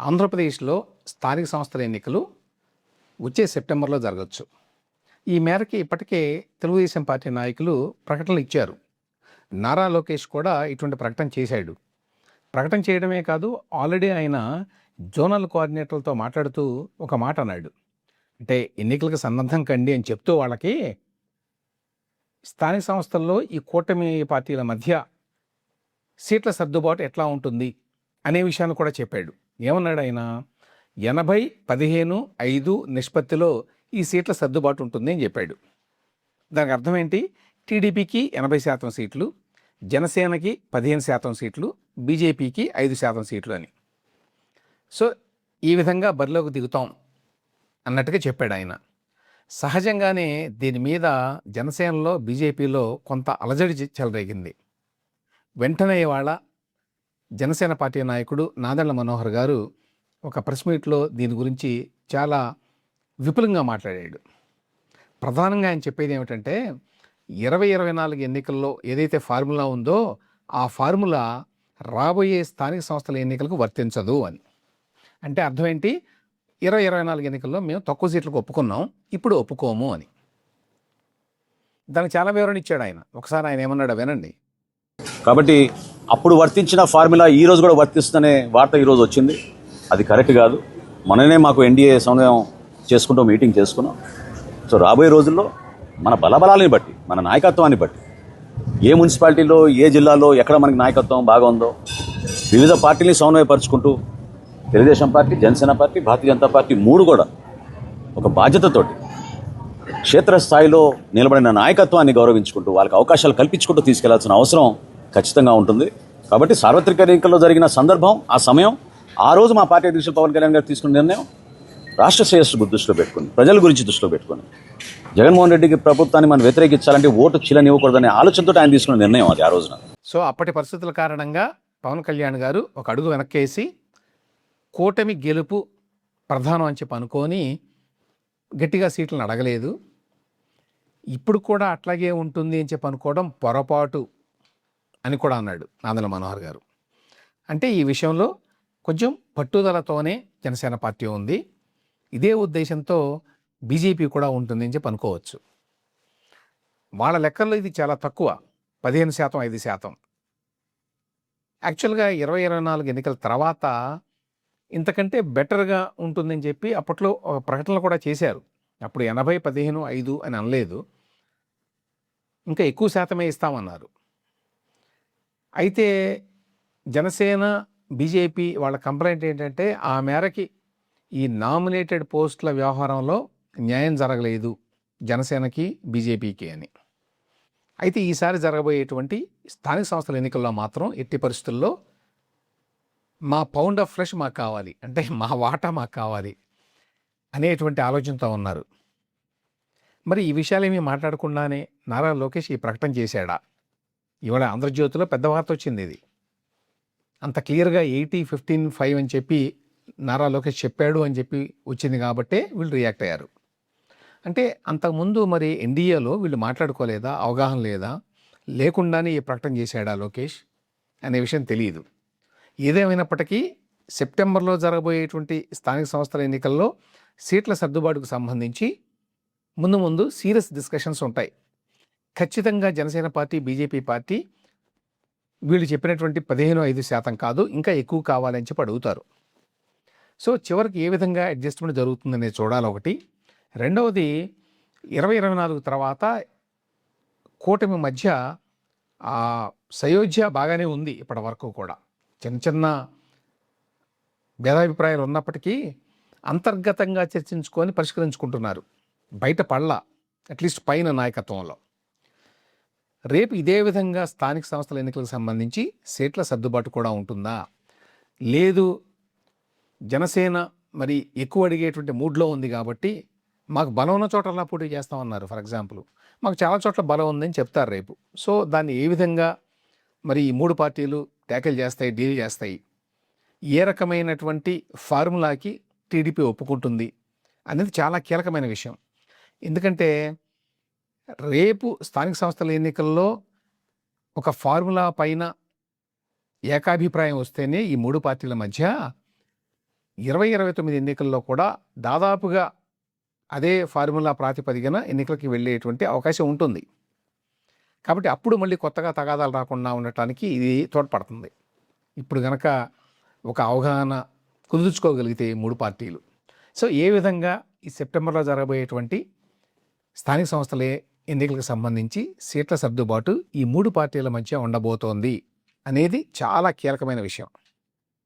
ఆంధ్రప్రదేశ్లో స్థానిక సంస్థల ఎన్నికలు వచ్చే సెప్టెంబర్లో జరగచ్చు. ఈ మేరకి ఇప్పటికే తెలుగుదేశం పార్టీ నాయకులు ప్రకటనలు ఇచ్చారు. నారా లోకేష్ కూడా ఇటువంటి ప్రకటన చేశాడు. ప్రకటన చేయడమే కాదు, ఆల్రెడీ ఆయన జోనల్ కోఆర్డినేటర్లతో మాట్లాడుతూ ఒక మాట అన్నాడు. అంటే ఎన్నికలకు సన్నద్ధం కండి అని చెప్తూ వాళ్ళకి స్థానిక సంస్థల్లో ఈ కూటమి పార్టీల మధ్య సీట్ల సర్దుబాటు ఎట్లా ఉంటుంది అనే విషయాన్ని కూడా చెప్పాడు. ఏమన్నాడు ఆయన? 80-15-5 నిష్పత్తిలో ఈ సీట్ల సర్దుబాటు ఉంటుంది అని చెప్పాడు. దానికి అర్థం ఏంటి? టీడీపీకి 80% సీట్లు, జనసేనకి 15% సీట్లు, బీజేపీకి 5% సీట్లు అని. సో ఈ విధంగా బరిలోకి దిగుతాం అన్నట్టుగా చెప్పాడు ఆయన. సహజంగానే దీని మీద జనసేనలో బీజేపీలో కొంత అలజడి చెలరేగింది. వెంటనే ఇవాళ జనసేన పార్టీ నాయకుడు నాదెళ్ల మనోహర్ గారు ఒక ప్రెస్ మీట్లో దీని గురించి చాలా విపులంగా మాట్లాడాడు. ప్రధానంగా ఆయన చెప్పేది ఏమిటంటే 2024 ఎన్నికల్లో ఏదైతే ఫార్ములా ఉందో ఆ ఫార్ములా రాబోయే స్థానిక సంస్థల ఎన్నికలకు వర్తించదు అని. అంటే అర్థం ఏంటి? 2024 ఎన్నికల్లో మేము తక్కువ సీట్లకు ఒప్పుకున్నాం, ఇప్పుడు ఒప్పుకోము అని. దానికి చాలా వివరణ ఇచ్చాడు ఆయన. ఒకసారి ఆయన ఏమన్నాడో వినండి. కాబట్టి అప్పుడు వర్తించిన ఫార్ములా ఈ రోజు కూడా వర్తిస్తుందనే వార్త ఈరోజు వచ్చింది. అది కరెక్ట్ కాదు. మననే మాకు ఎన్డీఏ సమన్వయం చేసుకుంటూ మీటింగ్ చేసుకున్నాం. సో రాబోయే రోజుల్లో మన బలబలాలని బట్టి, మన నాయకత్వాన్ని బట్టి, ఏ మున్సిపాలిటీలో, ఏ జిల్లాలో ఎక్కడ మనకి నాయకత్వం బాగా ఉందో వివిధ పార్టీని సమన్వయపరుచుకుంటూ Telugu Desam party, Janasena party, Bharatiya Janata party మూడు కూడా ఒక బాధ్యతతోటి క్షేత్రస్థాయిలో నిలబడిన నాయకత్వాన్ని గౌరవించుకుంటూ వాళ్ళకి అవకాశాలు కల్పించుకుంటూ తీసుకెళ్లాల్సిన అవసరం ఖచ్చితంగా ఉంటుంది. కాబట్టి సార్వత్రిక ఎన్నికల్లో జరిగిన సందర్భం, ఆ సమయం, ఆ రోజు మా పార్టీ అధ్యక్షులు పవన్ కళ్యాణ్ గారు తీసుకున్న నిర్ణయం రాష్ట్ర శ్రేయస్సు దృష్టిలో పెట్టుకుని, ప్రజల గురించి దృష్టిలో పెట్టుకుని, జగన్మోహన్ రెడ్డికి ప్రభుత్వాన్ని మనం వ్యతిరేకించాలంటే ఓటు చీలనివ్వకూడదనే ఆలోచనతో ఆయన తీసుకున్న నిర్ణయం అది ఆ రోజున. సో అప్పటి పరిస్థితుల కారణంగా పవన్ కళ్యాణ్ గారు ఒక అడుగు వెనక్కేసి కూటమి గెలుపు ప్రధానం అని చెప్పి అనుకొని గట్టిగా సీట్లను అడగలేదు. ఇప్పుడు కూడా అట్లాగే ఉంటుంది అని చెప్పి అనుకోవడం పొరపాటు అని కూడా అన్నాడు నాదెళ్ల మనోహర్ గారు. అంటే ఈ విషయంలో కొంచెం పట్టుదలతోనే జనసేన పార్టీ ఉంది, ఇదే ఉద్దేశంతో బీజేపీ కూడా ఉంటుంది అని చెప్పి అనుకోవచ్చు. వాళ్ళ లెక్కల్లో ఇది చాలా తక్కువ, 15%, 5%. యాక్చువల్గా 2024 ఎన్నికల తర్వాత ఇంతకంటే బెటర్గా ఉంటుందని చెప్పి అప్పట్లో ప్రకటనలు కూడా చేశారు. అప్పుడు 80-15-5 అని అనలేదు, ఇంకా ఎక్కువ శాతమే ఇస్తామన్నారు. అయితే జనసేన, బీజేపీ వాళ్ళ కంప్లైంట్ ఏంటంటే ఆ మేరకి ఈ నామినేటెడ్ పోస్టుల వ్యవహారంలో న్యాయం జరగలేదు జనసేనకి, బీజేపీకి అని. అయితే ఈసారి జరగబోయేటువంటి స్థానిక సంస్థల ఎన్నికల్లో మాత్రం ఎట్టి పరిస్థితుల్లో మా పౌండ్ ఆఫ్ ఫ్లెష్ మాకు కావాలి, అంటే మా వాటా మాకు కావాలి అనేటువంటి ఆలోచనతో ఉన్నారు. మరి ఈ విషయాలేమీ మాట్లాడకుండానే నారా లోకేష్ ఈ ప్రకటన చేశాడా? ఇవాళ ఆంధ్రజ్యోతిలో పెద్ద వార్త వచ్చింది. ఇది అంత క్లియర్గా 80-15-5 అని చెప్పి నారా లోకేష్ చెప్పాడు అని చెప్పి వచ్చింది కాబట్టే వీళ్ళు రియాక్ట్ అయ్యారు. అంటే అంతకుముందు మరి ఎన్డీఏలో వీళ్ళు మాట్లాడుకోలేదా, అవగాహన లేదా, లేకుండానే ఈ ప్రకటన చేశాడా లోకేష్ అనే విషయం తెలియదు. ఏదేమైనప్పటికీ సెప్టెంబర్లో జరగబోయేటువంటి స్థానిక సంస్థల ఎన్నికల్లో సీట్ల సర్దుబాటుకు సంబంధించి ముందు సీరియస్ డిస్కషన్స్ ఉంటాయి. ఖచ్చితంగా జనసేన పార్టీ, బీజేపీ పార్టీ వీళ్ళు చెప్పినటువంటి 15-5% కాదు, ఇంకా ఎక్కువ కావాలని చెప్పి అడుగుతారు. సో చివరికి ఏ విధంగా అడ్జస్ట్మెంట్ జరుగుతుందనేది చూడాలి ఒకటి. రెండవది, 2024 తర్వాత కూటమి మధ్య సయోధ్య బాగానే ఉంది. ఇప్పటి వరకు కూడా చిన్న చిన్న భేదాభిప్రాయాలు ఉన్నప్పటికీ అంతర్గతంగా చర్చించుకొని పరిష్కరించుకుంటున్నారు. బయట పడలా, అట్లీస్ట్ పైన నాయకత్వంలో. రేపు ఇదే విధంగా స్థానిక సంస్థల ఎన్నికలకు సంబంధించి సీట్ల సర్దుబాటు కూడా ఉంటుందా? లేదు, జనసేన మరి ఎక్కువ అడిగేటువంటి మూడ్లో ఉంది కాబట్టి మాకు బలం ఉన్న చోటలా పోటీ చేస్తామన్నారు. ఫర్ ఎగ్జాంపుల్, మాకు చాలా చోట్ల బలం ఉందని చెప్తారు రేపు. సో దాన్ని ఏ విధంగా మరి ఈ మూడు పార్టీలు ట్యాకిల్ చేస్తాయి, డీల్ చేస్తాయి, ఏ రకమైనటువంటి ఫార్ములాకి టీడీపీ ఒప్పుకుంటుంది అనేది చాలా కీలకమైన విషయం. ఎందుకంటే రేపు స్థానిక సంస్థల ఎన్నికల్లో ఒక ఫార్ములా పైన ఏకాభిప్రాయం వస్తేనే ఈ మూడు పార్టీల మధ్య 2029 ఎన్నికల్లో కూడా దాదాపుగా అదే ఫార్ములా ప్రాతిపదికన ఎన్నికలకి వెళ్ళేటువంటి అవకాశం ఉంటుంది. కాబట్టి అప్పుడు మళ్ళీ కొత్తగా తగాదాలు రాకుండా ఉండటానికి ఇది తోడ్పడుతుంది. ఇప్పుడు గనక ఒక అవగాహన కుదుర్చుకోగలిగితే ఈ 3 పార్టీలు, సో ఏ విధంగా ఈ సెప్టెంబర్లో జరగబోయేటువంటి స్థానిక సంస్థల ఎన్నికలకు సంబంధించి సీట్ల సర్దుబాటు ఈ 3 పార్టీల మధ్య ఉండబోతోంది అనేది చాలా కీలకమైన విషయం.